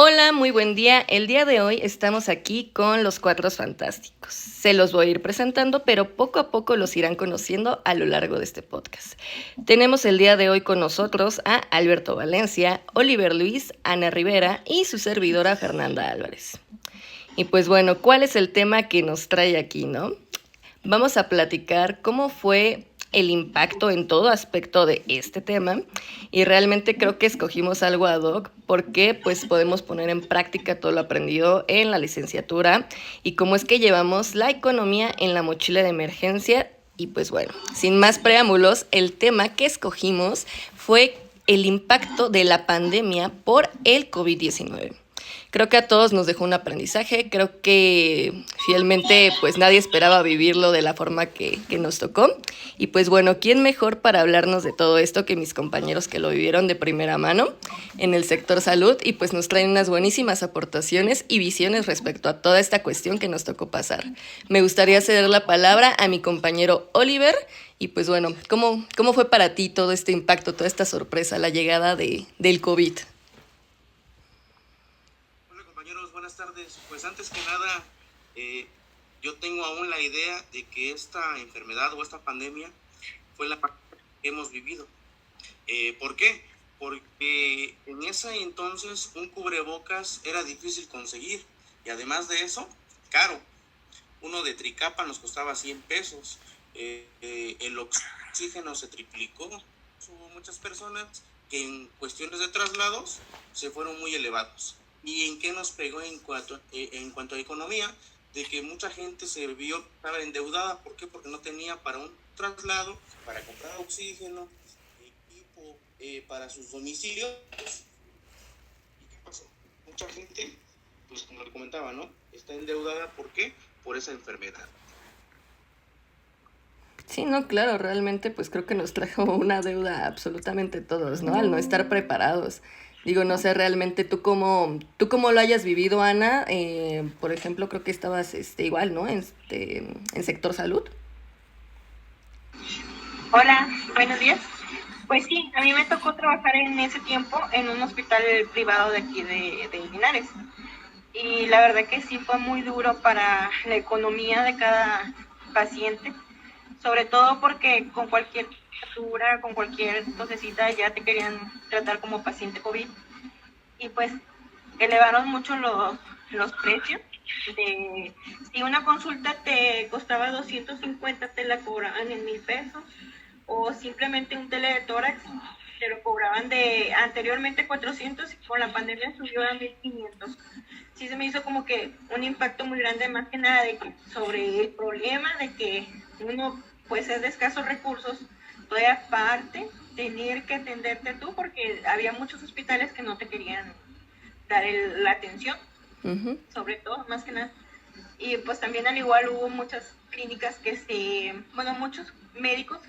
Hola, muy buen día. El día de hoy estamos aquí con los Cuatro Fantásticos. Se los voy a ir presentando, pero poco a poco los irán conociendo a lo largo de este podcast. Tenemos el día de hoy con nosotros a Alberto Valencia, Oliver Luis, Ana Rivera y su servidora Fernanda Álvarez. Y pues bueno, ¿cuál es el tema que nos trae aquí, no? Vamos a platicar cómo fue el impacto en todo aspecto de este tema y realmente creo que escogimos algo ad hoc porque pues podemos poner en práctica todo lo aprendido en la licenciatura y cómo es que llevamos la economía en la mochila de emergencia. Y pues bueno, sin más preámbulos, el tema que escogimos fue el impacto de la pandemia por el COVID-19. Creo que a todos nos dejó un aprendizaje, creo que fielmente pues nadie esperaba vivirlo de la forma que nos tocó. Y pues bueno, ¿quién mejor para hablarnos de todo esto que mis compañeros que lo vivieron de primera mano en el sector salud y pues nos traen unas buenísimas aportaciones y visiones respecto a toda esta cuestión que nos tocó pasar? Me gustaría ceder la palabra a mi compañero Oliver. Y pues bueno, ¿cómo fue para ti todo este impacto, toda esta sorpresa, la llegada del COVID? Hola compañeros, buenas tardes. Pues antes que nada, yo tengo aún la idea de que esta enfermedad o esta pandemia fue la que hemos vivido. ¿Por qué? Porque en ese entonces un cubrebocas era difícil conseguir y además de eso, caro. Uno de Tricapa nos costaba 100 pesos. El oxígeno se triplicó. Hubo muchas personas que en cuestiones de traslados se fueron muy elevados. ¿Y en qué nos pegó en cuanto a economía? De que mucha gente estaba endeudada. ¿Por qué? Porque no tenía para un traslado, para comprar oxígeno, equipo para sus domicilios. ¿Y qué pasó? Mucha gente, pues como le comentaba, ¿no? Está endeudada. ¿Por qué? Por esa enfermedad. Sí, no, claro, realmente pues creo que nos trajo una deuda absolutamente todos, ¿no? Al no estar preparados. Digo, no sé realmente tú cómo lo hayas vivido, Ana. Por ejemplo, creo que estabas igual, ¿no? En sector salud. Hola, buenos días. Pues sí, a mí me tocó trabajar en ese tiempo en un hospital privado de aquí de Linares. Y la verdad que sí fue muy duro para la economía de cada paciente, sobre todo porque con cualquier temperatura, con cualquier tosecita ya te querían tratar como paciente COVID. Y pues elevaron mucho los precios. Si una consulta te costaba 250, te la cobraban en 1,000 pesos, o simplemente un tele de tórax te lo cobraban de anteriormente 400 y con la pandemia subió a 1,500. Sí se me hizo como que un impacto muy grande, más que nada de que sobre el problema de que uno pues es de escasos recursos, todavía aparte tener que atenderte tú porque había muchos hospitales que no te querían dar la atención, sobre todo, más que nada. Y pues también al igual hubo muchas clínicas muchos médicos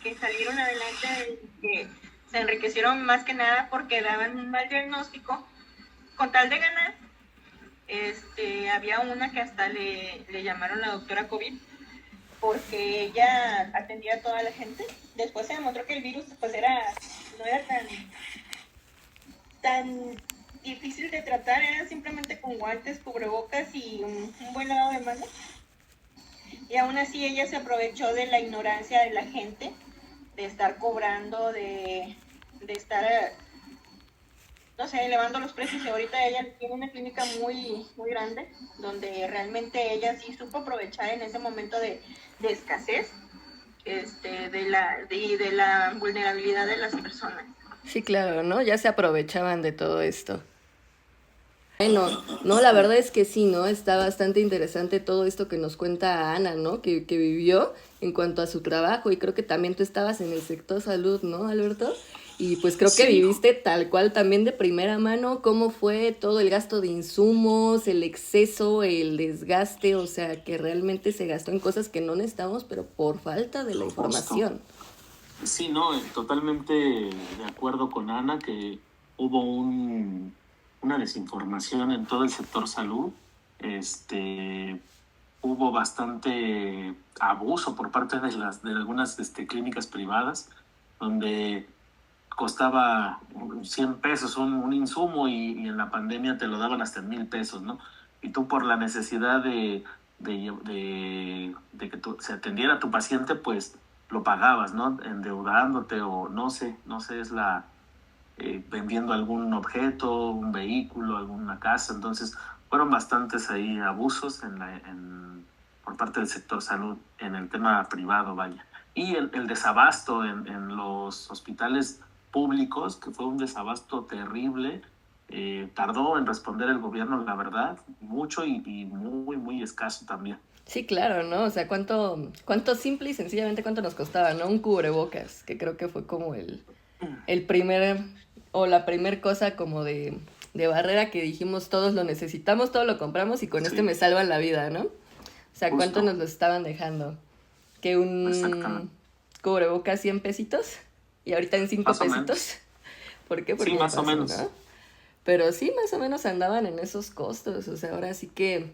que salieron adelante, que se enriquecieron más que nada porque daban un mal diagnóstico con tal de ganar. Había una que hasta le llamaron la doctora COVID porque ella atendía a toda la gente. Después se demostró que el virus pues no era tan difícil de tratar, era simplemente con guantes, cubrebocas y un buen lavado de manos. Y aún así ella se aprovechó de la ignorancia de la gente, de estar cobrando, de estar, no sé, elevando los precios. Y ahorita ella tiene una clínica muy, muy grande, donde realmente ella sí supo aprovechar en ese momento de escasez, de la vulnerabilidad de las personas. Sí, claro, ¿no? Ya se aprovechaban de todo esto. Bueno, no, la verdad es que sí, ¿no? Está bastante interesante todo esto que nos cuenta Ana, ¿no? Que vivió en cuanto a su trabajo y creo que también tú estabas en el sector salud, ¿no, Alberto? Y pues creo que Sí, viviste tal cual también de primera mano cómo fue todo el gasto de insumos, el exceso, el desgaste, o sea, que realmente se gastó en cosas que no necesitamos, pero por falta de la Justo. información. Sí, no, totalmente de acuerdo con Ana que hubo una desinformación en todo el sector salud. Hubo bastante abuso por parte de algunas clínicas privadas, donde costaba 100 pesos un insumo y en la pandemia te lo daban hasta 1,000 pesos, ¿no? Y tú por la necesidad de que se atendiera a tu paciente, pues lo pagabas, ¿no? Endeudándote o no sé, es vendiendo algún objeto, un vehículo, alguna casa. Entonces fueron bastantes ahí abusos por parte del sector salud en el tema privado, vaya. Y el desabasto en los hospitales públicos, que fue un desabasto terrible. Tardó en responder el gobierno, la verdad, mucho y muy, muy escaso también. Sí, claro, ¿no? O sea, cuánto simple y sencillamente cuánto nos costaba, ¿no? Un cubrebocas, que creo que fue como el primer, o la primer cosa como de barrera que dijimos todos lo necesitamos, todo lo compramos y con Sí. este me salvan la vida, ¿no? O sea, Justo. ¿cuánto nos lo estaban dejando? Que un Exactamente. cubrebocas 100 pesitos y ahorita en 5 Más o menos. pesitos. ¿Por qué? Porque Sí, ya más o pasó, menos. ¿no? Pero sí, más o menos andaban en esos costos. O sea, ahora sí que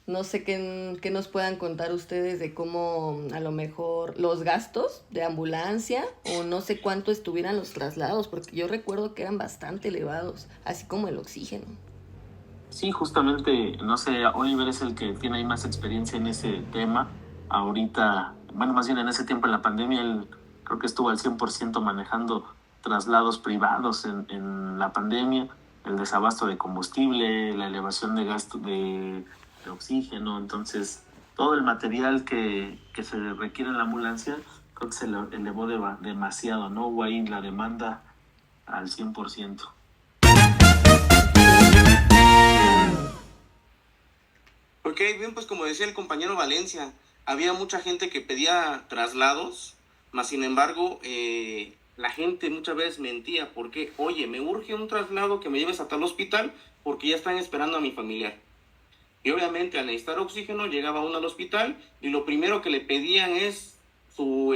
no sé qué nos puedan contar ustedes de cómo a lo mejor los gastos de ambulancia o no sé cuánto estuvieran los traslados, porque yo recuerdo que eran bastante elevados, así como el oxígeno. Sí, justamente, no sé, Oliver es el que tiene ahí más experiencia en ese tema. Ahorita, bueno, más bien en ese tiempo en la pandemia, él creo que estuvo al 100% manejando traslados privados en la pandemia, el desabasto de combustible, la elevación de gasto de oxígeno. Entonces, todo el material que se requiere en la ambulancia, creo que se elevó demasiado, ¿no? Hubo ahí la demanda al 100%. Ok, bien, pues como decía el compañero Valencia, había mucha gente que pedía traslados, mas sin embargo, la gente muchas veces mentía porque, oye, me urge un traslado que me lleves a tal hospital porque ya están esperando a mi familiar. Y obviamente al necesitar oxígeno llegaba uno al hospital y lo primero que le pedían es su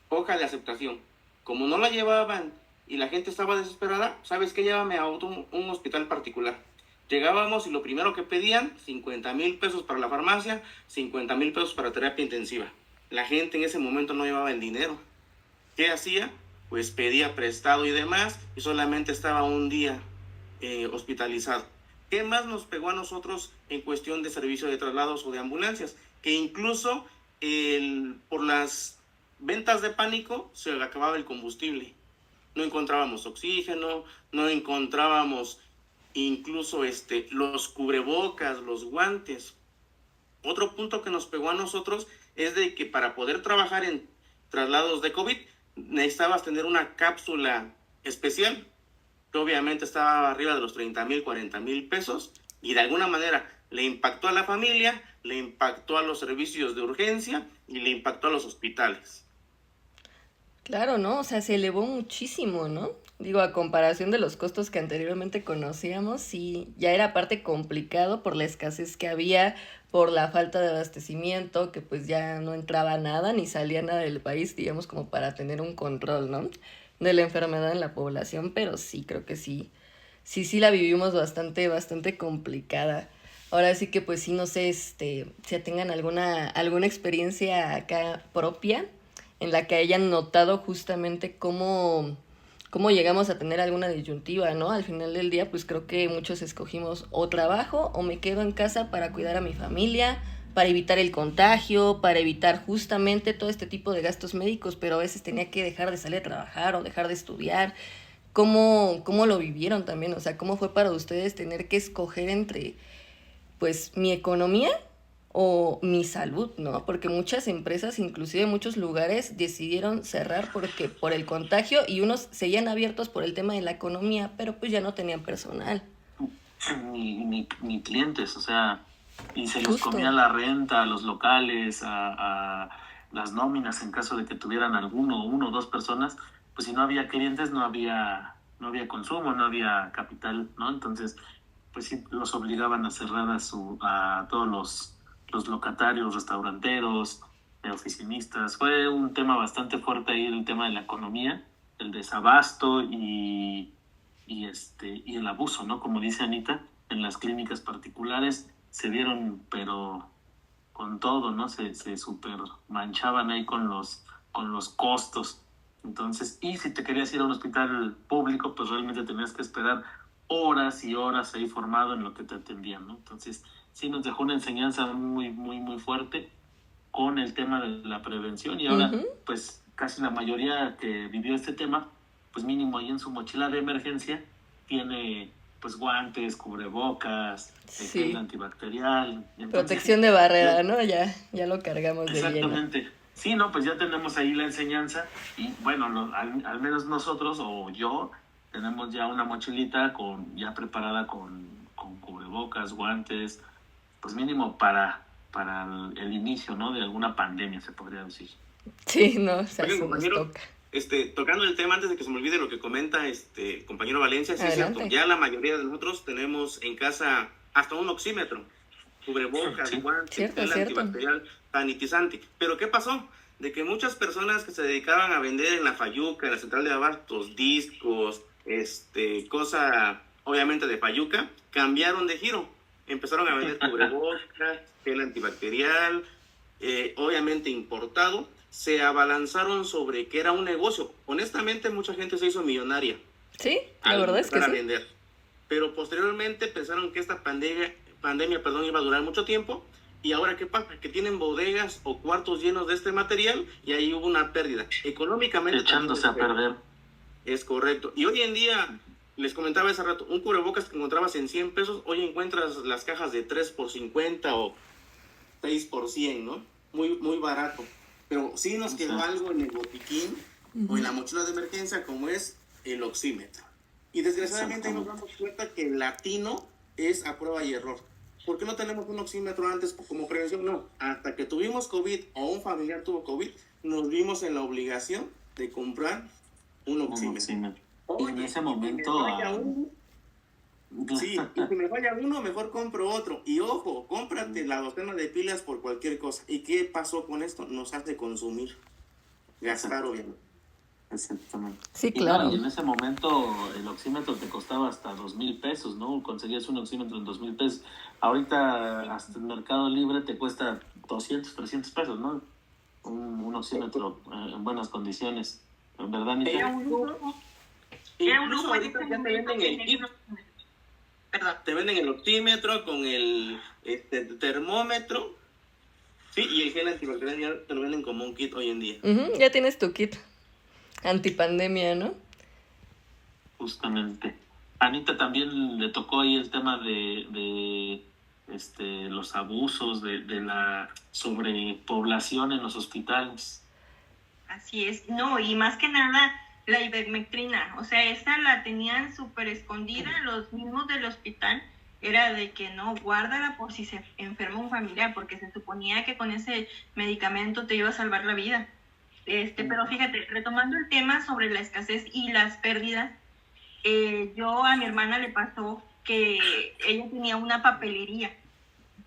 hoja de aceptación. Como no la llevaban y la gente estaba desesperada, ¿sabes qué? Llévame a un hospital particular. Llegábamos y lo primero que pedían, 50,000 pesos para la farmacia, 50,000 pesos para terapia intensiva. La gente en ese momento no llevaba el dinero. ¿Qué hacía? Pues pedía prestado y demás y solamente estaba un día hospitalizado. ¿Qué más nos pegó a nosotros en cuestión de servicio de traslados o de ambulancias? Que incluso por las ventas de pánico se acababa el combustible. No encontrábamos oxígeno, no encontrábamos incluso los cubrebocas, los guantes. Otro punto que nos pegó a nosotros es de que para poder trabajar en traslados de COVID necesitabas tener una cápsula especial que obviamente estaba arriba de los 30,000, 40,000 pesos y de alguna manera le impactó a la familia, le impactó a los servicios de urgencia y le impactó a los hospitales. Claro, ¿no? O sea, se elevó muchísimo, ¿no? Digo, a comparación de los costos que anteriormente conocíamos, sí, ya era parte complicado por la escasez que había, por la falta de abastecimiento, que pues ya no entraba nada ni salía nada del país, digamos, como para tener un control, ¿no? De la enfermedad en la población, pero sí, creo que sí, sí la vivimos bastante complicada. Ahora sí que pues sí, no sé, si tengan alguna experiencia acá propia en la que hayan notado justamente cómo llegamos a tener alguna disyuntiva, ¿no? Al final del día, pues creo que muchos escogimos o trabajo o me quedo en casa para cuidar a mi familia, para evitar el contagio, para evitar justamente todo este tipo de gastos médicos, pero a veces tenía que dejar de salir a trabajar o dejar de estudiar. ¿Cómo lo vivieron también? O sea, ¿cómo fue para ustedes tener que escoger entre, pues, mi economía o mi salud, ¿no? Porque muchas empresas, inclusive muchos lugares, decidieron cerrar porque por el contagio y unos seguían abiertos por el tema de la economía, pero pues ya no tenían personal. Ni clientes, o sea, y se les Justo. comía la renta a los locales, a las nóminas en caso de que tuvieran uno o dos personas, pues si no había clientes no había consumo, no había capital, ¿no? Entonces, pues sí, los obligaban a cerrar a todos los locatarios, restauranteros, oficinistas. Fue un tema bastante fuerte ahí, el tema de la economía, el desabasto y el abuso, ¿no? Como dice Anita, en las clínicas particulares se dieron, pero con todo, ¿no? Se super manchaban ahí con los costos. Entonces, y si te querías ir a un hospital público, pues realmente tenías que esperar horas y horas ahí formado en lo que te atendían, ¿no? Entonces, sí nos dejó una enseñanza muy, muy, muy fuerte con el tema de la prevención, y ahora, pues casi la mayoría que vivió este tema, pues mínimo ahí en su mochila de emergencia tiene pues guantes, cubrebocas, gel antibacterial. Entonces, protección de barrera, ¿no? Ya lo cargamos de lleno. Exactamente. Sí, no, pues ya tenemos ahí la enseñanza y bueno, al menos nosotros o yo tenemos ya una mochilita ya preparada con cubrebocas, guantes, pues mínimo para el inicio, ¿no? De alguna pandemia, se podría decir. Sí, no, o sea, Oigan, eso nos compañero, toca. tocando el tema, antes de que se me olvide lo que comenta compañero Valencia, sí es Adelante. cierto, ya la mayoría de nosotros tenemos en casa hasta un oxímetro, cubrebocas, Sí. guantes, Cierto, gel cierto. antibacterial, sanitizante. Pero ¿qué pasó? De que muchas personas que se dedicaban a vender en la Fayuca, en la central de abastos, discos, cosa obviamente de Fayuca, cambiaron de giro. Empezaron a vender cubrebocas, gel antibacterial, obviamente importado. Se abalanzaron sobre que era un negocio. Honestamente, mucha gente se hizo millonaria. Sí, la al verdad es que empezar a sí. vender. Pero posteriormente pensaron que esta pandemia, iba a durar mucho tiempo. Y ahora, ¿qué pasa? Que tienen bodegas o cuartos llenos de este material y ahí hubo una pérdida. Económicamente Echándose a perder. es correcto. Y hoy en día, les comentaba hace rato, un cubrebocas que encontrabas en 100 pesos, hoy encuentras las cajas de 3 por 50 o 6 por 100, ¿no? Muy, muy barato. Pero sí nos quedó algo en el botiquín o en la mochila de emergencia, como es el oxímetro. Y desgraciadamente nos damos cuenta que el latino es a prueba y error. ¿Por qué no tenemos un oxímetro antes como prevención? No, hasta que tuvimos COVID o un familiar tuvo COVID, nos vimos en la obligación de comprar un oxímetro. Y en ese momento... Sí, y si me falla uno, mejor compro otro. Y ojo, cómprate la docena de pilas por cualquier cosa. ¿Y qué pasó con esto? Nos hace consumir, gastar obviamente. Exactamente. Sí, claro. Y en ese momento el oxímetro te costaba hasta 2,000 pesos, ¿no? Conseguías un oxímetro en 2,000 pesos. Ahorita hasta el Mercado Libre te cuesta 200, 300 pesos, ¿no? Un oxímetro en buenas condiciones. ¿En verdad, Anita? Incluso ahorita ya te venden el kit. Perdón. Te venden el oxímetro con el termómetro. Sí, y el gel antibacterial ya te lo venden como un kit hoy en día. Ya tienes tu kit antipandemia, ¿no? Justamente. Anita también le tocó ahí el tema de los abusos, de la sobrepoblación en los hospitales. Así es, no, y más que nada la ivermectrina, o sea, esta la tenían súper escondida, los mismos del hospital, era de que no, guárdala por si se enferma un familiar, porque se suponía que con ese medicamento te iba a salvar la vida. Pero fíjate, retomando el tema sobre la escasez y las pérdidas, yo a mi hermana le pasó que ella tenía una papelería,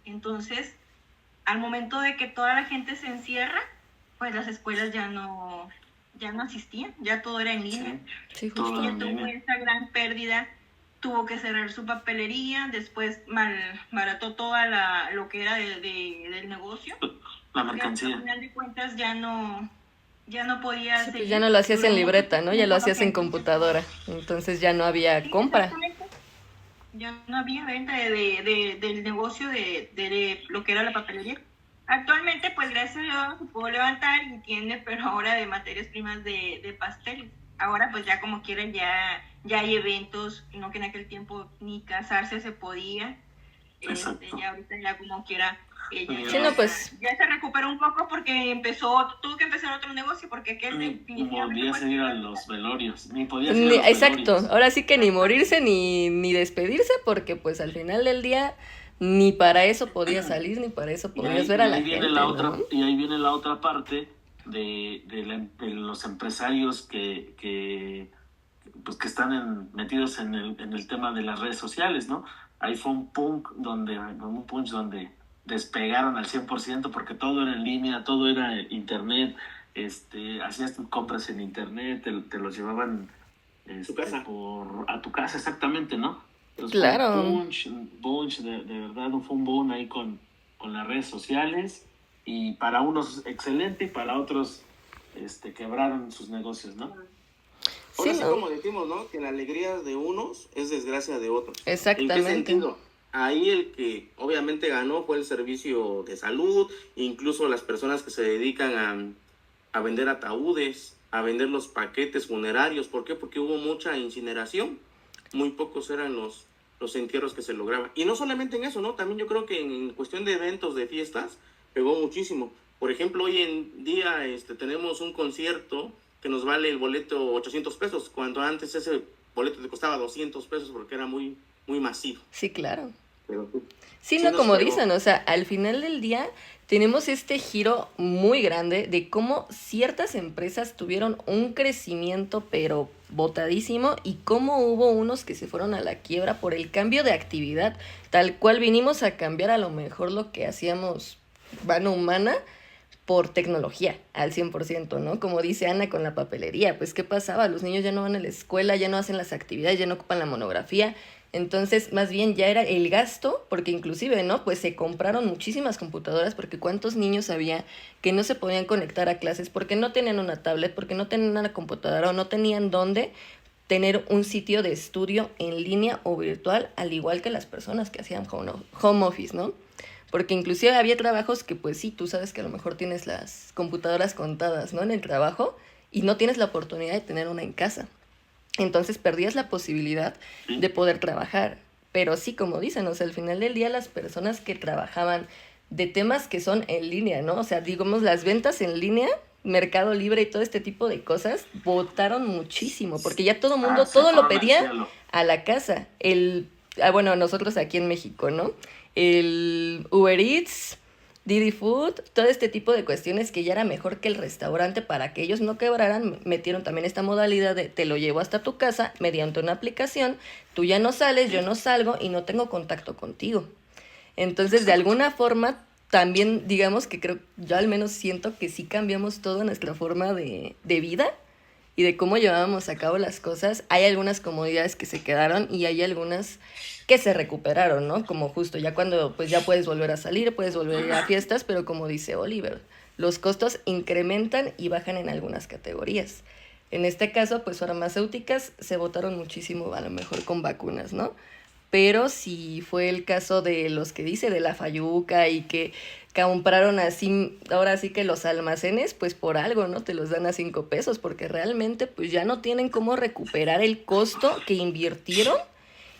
entonces al momento de que toda la gente se encierra, pues las escuelas ya no asistían, ya todo era en línea. Sí, justo. Y ella tuvo esa gran pérdida, tuvo que cerrar su papelería, después malbarató toda lo que era del negocio. La mercancía. Al final de cuentas ya no podía sí, seguir. pues ya no lo hacías en libreta, ¿no? Ya lo hacías en computadora. Entonces ya no había compra. Ya no había venta del negocio de lo que era la papelería. Actualmente, pues gracias a Dios se pudo levantar y tiene, pero ahora de materias primas de pasteles. Ahora, pues ya como quieran, ya hay eventos, no que en aquel tiempo ni casarse se podía. Ya ahorita ya como quiera. Sí, no, pues ya se recuperó un poco porque tuvo que empezar otro negocio porque aquel podías ir a los velorios, ni podías ir a los exacto, velorios. Ahora sí que ni morirse ni despedirse, porque pues al final del día ni para eso podías salir, ni para eso podías ver a la gente, ¿no? Y ahí viene la otra parte de los empresarios que están metidos en el tema de las redes sociales, ¿no? Ahí fue un punch donde despegaron al 100% porque todo era en línea, todo era internet, hacías compras en internet, te los llevaban a tu casa, exactamente, ¿no? Entonces, claro. Punch, de verdad fue un boom ahí con las redes sociales, y para unos excelente y para otros quebraron sus negocios, ¿no? Ahora Sí, sí, ¿no? como decimos, ¿no? Que la alegría de unos es desgracia de otros. ¿En qué Exactamente. sentido? Ahí el que obviamente ganó fue el servicio de salud, incluso las personas que se dedican a vender ataúdes, a vender los paquetes funerarios. ¿Por qué? Porque hubo mucha incineración. Muy pocos eran los entierros que se lograban. Y no solamente en eso, ¿no? También yo creo que en cuestión de eventos, de fiestas, pegó muchísimo. Por ejemplo, hoy en día tenemos un concierto que nos vale el boleto 800 pesos, cuando antes ese boleto te costaba 200 pesos porque era muy, muy masivo. Sí, claro. Pero Sí, sí no, nos como pegó. dicen, o sea, al final del día tenemos este giro muy grande de cómo ciertas empresas tuvieron un crecimiento pero botadísimo y cómo hubo unos que se fueron a la quiebra por el cambio de actividad, tal cual vinimos a cambiar a lo mejor lo que hacíamos mano humana por tecnología al 100%, ¿no? Como dice Ana con la papelería, pues ¿qué pasaba? Los niños ya no van a la escuela, ya no hacen las actividades, ya no ocupan la monografía, entonces más bien ya era el gasto, porque inclusive, ¿no? Pues se compraron muchísimas computadoras, porque cuántos niños había que no se podían conectar a clases porque no tenían una tablet, porque no tenían una computadora o no tenían dónde tener un sitio de estudio en línea o virtual, al igual que las personas que hacían home office, ¿no? Porque inclusive había trabajos que pues sí, tú sabes que a lo mejor tienes las computadoras contadas, ¿no? En el trabajo y no tienes la oportunidad de tener una en casa. Entonces perdías la posibilidad de poder trabajar. Pero sí, como dicen, o sea, al final del día las personas que trabajaban de temas que son en línea, ¿no? O sea, digamos, las ventas en línea, Mercado Libre y todo este tipo de cosas, botaron muchísimo, porque ya todo el mundo, Se todo lo fueron al pedía cielo. a la casa. Bueno, nosotros aquí en México, ¿no? El Uber Eats, Didi Food, todo este tipo de cuestiones que ya era mejor que el restaurante para que ellos no quebraran, metieron también esta modalidad de te lo llevo hasta tu casa mediante una aplicación, tú ya no sales, yo no salgo y no tengo contacto contigo. Entonces, de alguna forma, también digamos que creo, yo al menos siento que sí cambiamos toda nuestra forma de vida y de cómo llevábamos a cabo las cosas. Hay algunas comodidades que se quedaron y hay algunas que se recuperaron, ¿no? Como justo ya cuando pues ya puedes volver a salir, puedes volver a ir a fiestas, pero como dice Oliver, los costos incrementan y bajan en algunas categorías. En este caso, pues farmacéuticas se votaron muchísimo, a lo mejor con vacunas, ¿no? Pero si fue el caso de los que dice de la Fayuca y que compraron así, ahora sí que los almacenes, pues por algo, ¿no? Te los dan a 5 pesos, porque realmente pues ya no tienen cómo recuperar el costo que invirtieron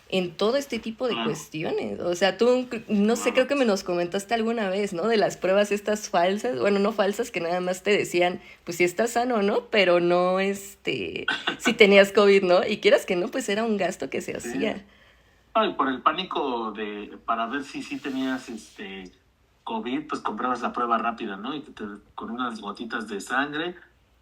en todo este tipo de cuestiones. O sea, tú, no sé, creo que me nos comentaste alguna vez, ¿no? De las pruebas estas falsas, bueno, no falsas, que nada más te decían, pues si estás sano, ¿no? Pero no, si tenías COVID, ¿no? Y quieras que no, pues era un gasto que se hacía. Ay, por el pánico para ver si sí tenías COVID, pues comprabas la prueba rápida, ¿no? Y con unas gotitas de sangre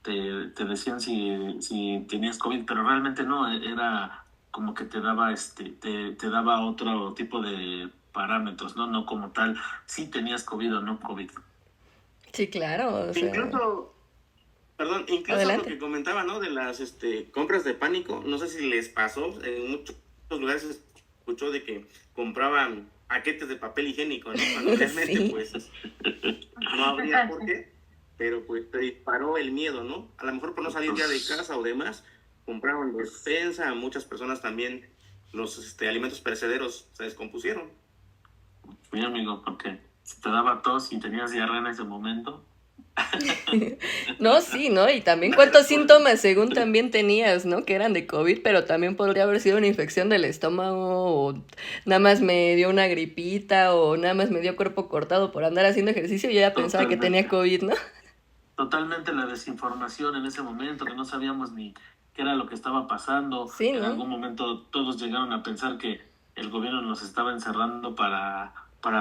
te decían si tenías COVID, pero realmente no, era como que te daba te daba otro tipo de parámetros, ¿no? No como tal, si tenías COVID o no COVID. Sí, claro, o sea... Incluso Adelante. lo que comentaba, ¿no? De las compras de pánico, no sé si les pasó, en muchos lugares se escuchó de que compraban paquetes de papel higiénico, ¿no? Cuando realmente, Sí. pues, no habría por qué, pero pues te disparó el miedo, ¿no? A lo mejor por no salir ya de casa o demás, compraron despensa, muchas personas también, los alimentos perecederos se descompusieron. Sí, amigo, porque si te daba tos y tenías diarrea en ese momento. No, sí, ¿no? Y también cuántos síntomas según también tenías, ¿no? Que eran de COVID, pero también podría haber sido una infección del estómago o nada más me dio una gripita o nada más me dio cuerpo cortado por andar haciendo ejercicio y yo ya pensaba que tenía COVID, ¿no? Totalmente la desinformación en ese momento, que no sabíamos ni qué era lo que estaba pasando. Sí, ¿no? En algún momento todos llegaron a pensar que el gobierno nos estaba encerrando para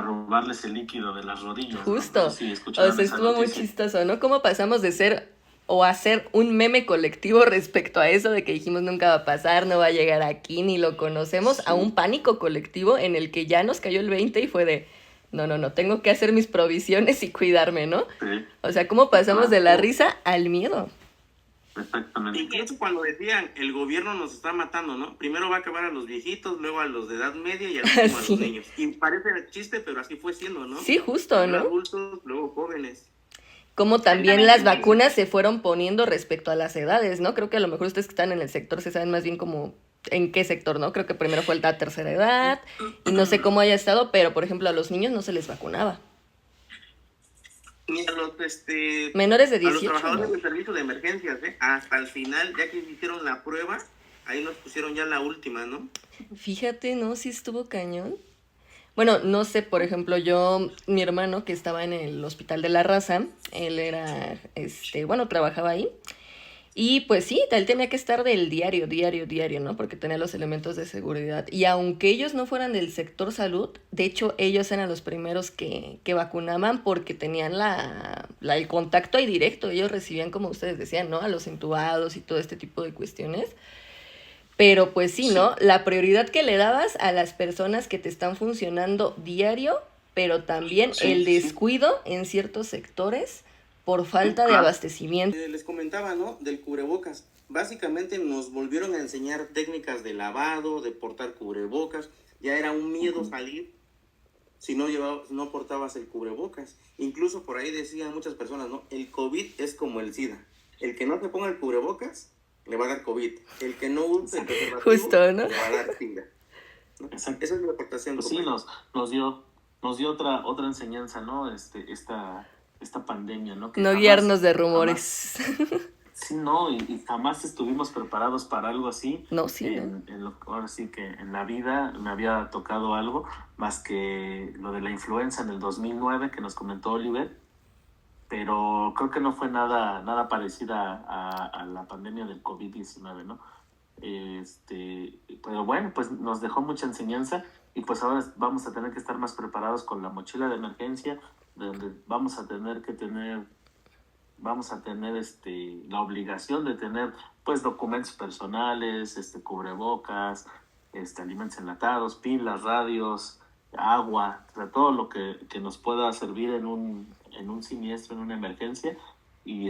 robarles el líquido de las rodillas. Justo. ¿No? No sé si escucharon O sea, esa estuvo muy noticia. chistoso, ¿no? ¿Cómo pasamos de ser o hacer un meme colectivo respecto a eso de que dijimos nunca va a pasar, no va a llegar aquí, ni lo conocemos, a un pánico colectivo en el que ya nos cayó el 20 y fue de, no, tengo que hacer mis provisiones y cuidarme, ¿no? Sí, O sea, ¿cómo pasamos de la risa al miedo? exactamente. Incluso cuando decían, el gobierno nos está matando, ¿no? Primero va a acabar a los viejitos, luego a los de edad media y al último a Sí. los niños. Y parece chiste, pero así fue siendo, ¿no? Sí, justo, Primero ¿no? adultos, luego jóvenes. Como también las vacunas se fueron poniendo respecto a las edades, ¿no? Creo que a lo mejor ustedes que están en el sector se saben más bien como en qué sector, ¿no? Creo que primero fue la tercera edad y no sé cómo haya estado, pero por ejemplo a los niños no se les vacunaba. Ni a los, Menores de a los 18, trabajadores ¿no? del servicio de emergencias, hasta el final, ya que hicieron la prueba, ahí nos pusieron ya la última, ¿no? Fíjate, ¿no? Sí estuvo cañón. Bueno, no sé, por ejemplo, mi hermano que estaba en el Hospital de la Raza, él era, bueno, trabajaba ahí. Y pues sí, él tenía que estar del diario, ¿no? Porque tenía los elementos de seguridad. Y aunque ellos no fueran del sector salud, de hecho ellos eran los primeros que vacunaban porque tenían el contacto ahí directo. Ellos recibían, como ustedes decían, ¿no? A los intubados y todo este tipo de cuestiones. Pero pues sí, ¿no? La prioridad que le dabas a las personas que te están funcionando diario, pero también el descuido en ciertos sectores por falta de abastecimiento. Les comentaba, ¿no? Del cubrebocas. Básicamente nos volvieron a enseñar técnicas de lavado, de portar cubrebocas. Ya era un miedo salir si no portabas el cubrebocas. Incluso por ahí decían muchas personas, ¿no? El COVID es como el SIDA. El que no se ponga el cubrebocas le va a dar COVID. El que no use el preservativo Justo, ¿no? le va a dar SIDA, ¿no? Esa es mi aportación. Pues sí, nos dio otra enseñanza, ¿no? Esta pandemia, ¿no? Que no jamás, guiarnos de rumores. Sí, no, y jamás estuvimos preparados para algo así. No, sí, Ahora sí que en la vida me había tocado algo, más que lo de la influenza en el 2009 que nos comentó Oliver, pero creo que no fue nada parecida a la pandemia del COVID-19, ¿no? Pero bueno, pues nos dejó mucha enseñanza y pues ahora vamos a tener que estar más preparados con la mochila de emergencia, donde vamos a tener la obligación de tener pues documentos personales, cubrebocas, alimentos enlatados, pilas, radios, agua, o sea, todo lo que nos pueda servir en un siniestro, en una emergencia, y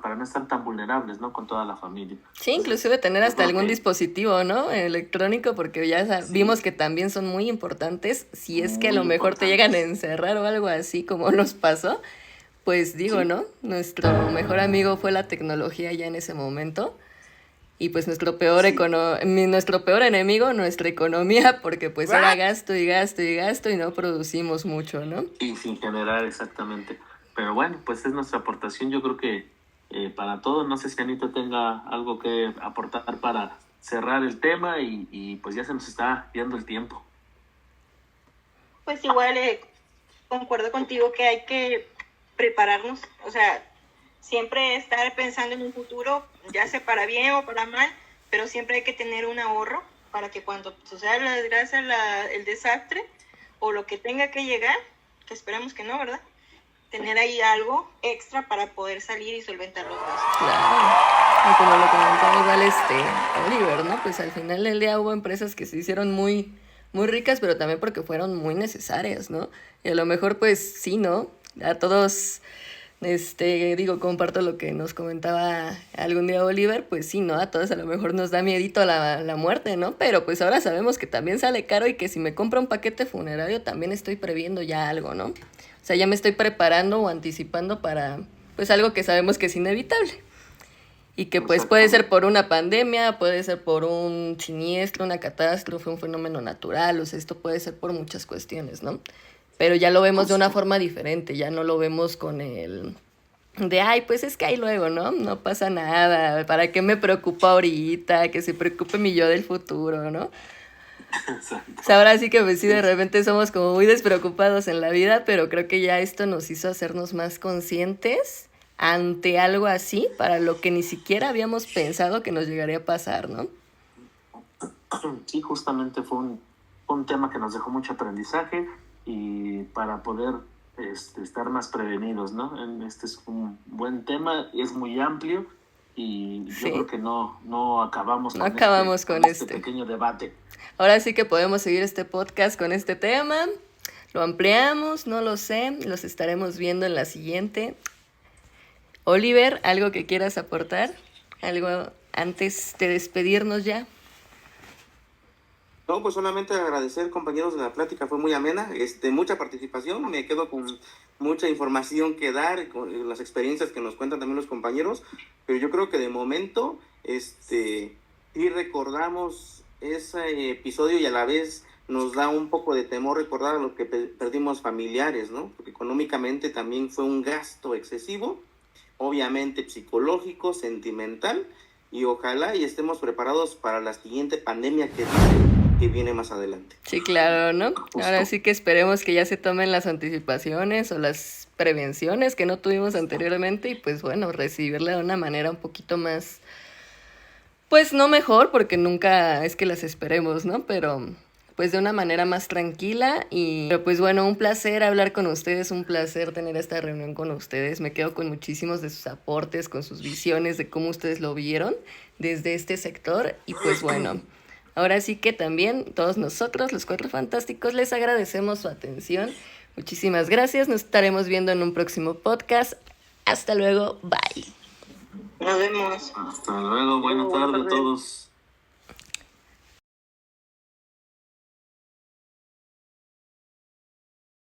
para no estar tan vulnerables, ¿no? Con toda la familia. Sí, inclusive tener hasta algún dispositivo, ¿no? Electrónico, porque ya vimos que también son muy importantes. Si es que a lo mejor te llegan a encerrar o algo así como nos pasó, pues digo, ¿no? Nuestro mejor amigo fue la tecnología ya en ese momento. Y pues nuestro peor enemigo, nuestra economía, porque pues era gasto y gasto y gasto y no producimos mucho, ¿no? Y sin generar, exactamente. Pero bueno, pues es nuestra aportación, yo creo que para todo. No sé si Anita tenga algo que aportar para cerrar el tema y pues ya se nos está yendo el tiempo. Pues igual concuerdo contigo que hay que prepararnos, o sea, siempre estar pensando en un futuro, ya sea para bien o para mal, pero siempre hay que tener un ahorro para que cuando suceda la desgracia, el desastre o lo que tenga que llegar, que esperemos que no, ¿verdad? Tener ahí algo extra para poder salir y solventar los gastos. Claro, y como lo comentaba igual Oliver, ¿no? Pues al final del día hubo empresas que se hicieron muy, muy ricas, pero también porque fueron muy necesarias, ¿no? Y a lo mejor pues sí, ¿no? A todos, comparto lo que nos comentaba algún día Oliver, pues sí, ¿no? A todos a lo mejor nos da miedito la muerte, ¿no? Pero pues ahora sabemos que también sale caro y que si me compro un paquete funerario también estoy previendo ya algo, ¿no? O sea, ya me estoy preparando o anticipando para, pues, algo que sabemos que es inevitable. Y que, pues, puede ser por una pandemia, puede ser por un siniestro, una catástrofe, un fenómeno natural. O sea, esto puede ser por muchas cuestiones, ¿no? Pero ya lo vemos de una forma diferente. Ya no lo vemos con ay, pues es que ahí luego, ¿no? No pasa nada. ¿Para qué me preocupa ahorita? Que se preocupe mi yo del futuro, ¿no? Exacto. O sea, ahora sí que pues sí, de repente somos como muy despreocupados en la vida, pero creo que ya esto nos hizo hacernos más conscientes ante algo así, para lo que ni siquiera habíamos pensado que nos llegaría a pasar, ¿no? Sí, justamente fue un tema que nos dejó mucho aprendizaje y para poder estar más prevenidos, ¿no? Este es un buen tema, es muy amplio y Sí. yo creo que no acabamos con este pequeño debate. Ahora sí que podemos seguir este podcast con este tema, lo ampliamos, no lo sé, los estaremos viendo en la siguiente. Oliver, ¿algo que quieras aportar? ¿Algo antes de despedirnos ya? No, pues solamente agradecer, compañeros, de la plática, fue muy amena, mucha participación, me quedo con mucha información que dar, con las experiencias que nos cuentan también los compañeros, pero yo creo que de momento, sí recordamos ese episodio y a la vez nos da un poco de temor recordar a lo que perdimos familiares, ¿no? Porque económicamente también fue un gasto excesivo, obviamente psicológico, sentimental, y ojalá y estemos preparados para la siguiente pandemia que viene más adelante. Sí, claro, ¿no? Ahora sí que esperemos que ya se tomen las anticipaciones o las prevenciones que no tuvimos anteriormente y pues bueno, recibirla de una manera un poquito más, pues no mejor, porque nunca es que las esperemos, ¿no? Pero pues de una manera más tranquila pero pues bueno, un placer hablar con ustedes, un placer tener esta reunión con ustedes. Me quedo con muchísimos de sus aportes, con sus visiones de cómo ustedes lo vieron desde este sector y pues bueno, ahora sí que también todos nosotros, los Cuatro Fantásticos, les agradecemos su atención. Muchísimas gracias, nos estaremos viendo en un próximo podcast. Hasta luego, bye. Nos vemos. Hasta luego, buenas tardes a todos.